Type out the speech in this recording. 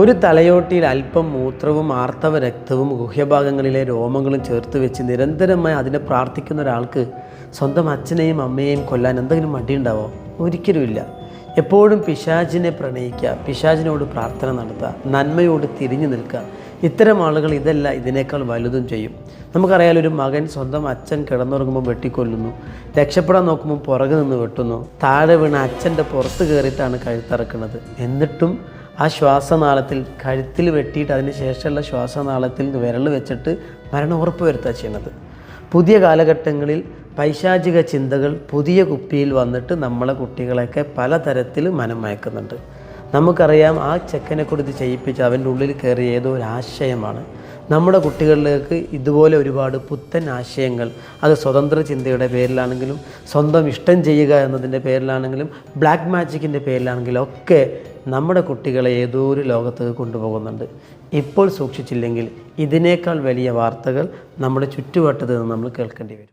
ഒരു തലയോട്ടിയിൽ അല്പം മൂത്രവും ആർത്തവ രക്തവും ഗുഹ്യഭാഗങ്ങളിലെ രോമങ്ങളും ചേർത്ത് വെച്ച് നിരന്തരമായി അതിനെ പ്രാർത്ഥിക്കുന്ന ഒരാൾക്ക് സ്വന്തം അച്ഛനെയും അമ്മയെയും കൊല്ലാൻ എന്തെങ്കിലും മടിയുണ്ടാവോ? ഒരിക്കലുമില്ല. എപ്പോഴും പിശാചിനെ പ്രണയിക്കുക, പിശാചിനോട് പ്രാർത്ഥന നടത്തുക, നന്മയോട് തിരിഞ്ഞു നിൽക്കുക. ഇത്തരം ആളുകൾ ഇതല്ല ഇതിനേക്കാൾ വലുതും ചെയ്യും. നമുക്കറിയാം, ഒരു മകൻ സ്വന്തം അച്ഛൻ കിടന്നുറങ്ങുമ്പോൾ വെട്ടിക്കൊല്ലുന്നു, രക്ഷപ്പെടാൻ നോക്കുമ്പോൾ പുറകെ നിന്ന് വെട്ടുന്നു, താഴെ വീണ അച്ഛൻ്റെ പുറത്ത് കയറിയിട്ടാണ് കഴുത്തറക്കുന്നത്. എന്നിട്ടും ആ ശ്വാസനാളത്തിൽ കഴുത്തിൽ വെട്ടിയിട്ട് അതിന് ശേഷമുള്ള ശ്വാസനാളത്തിൽ വിരൽ വെച്ചിട്ട് മരണം ഉറപ്പ് വരുത്തുക ചെയ്യുന്നത്. പുതിയ കാലഘട്ടങ്ങളിൽ പൈശാചിക ചിന്തകൾ പുതിയ കുപ്പിയിൽ വന്നിട്ട് നമ്മളെ കുട്ടികളെയൊക്കെ പലതരത്തിൽ മനം മയക്കുന്നുണ്ട്. നമുക്കറിയാം, ആ ചെക്കനെ കൊടുത്ത് ചെയ്യിപ്പിച്ച് അവൻ്റെ ഉള്ളിൽ കയറിയ ഏതോ ഒരു ആശയമാണ്. നമ്മുടെ കുട്ടികളിലേക്ക് ഇതുപോലെ ഒരുപാട് പുത്തൻ ആശയങ്ങൾ, അത് സ്വതന്ത്ര ചിന്തയുടെ പേരിലാണെങ്കിലും സ്വന്തം ഇഷ്ടം ചെയ്യുക എന്നതിൻ്റെ പേരിലാണെങ്കിലും ബ്ലാക്ക് മാജിക്കിൻ്റെ പേരിലാണെങ്കിലും ഒക്കെ നമ്മുടെ കുട്ടികളെ ഏതോ ഒരു ലോകത്തേക്ക് കൊണ്ടുപോകുന്നുണ്ട്. ഇപ്പോൾ സൂക്ഷിച്ചില്ലെങ്കിൽ ഇതിനേക്കാൾ വലിയ വാർത്തകൾ നമ്മുടെ ചുറ്റുവട്ടത്ത് നിന്ന് നമ്മൾ കേൾക്കേണ്ടി വരും.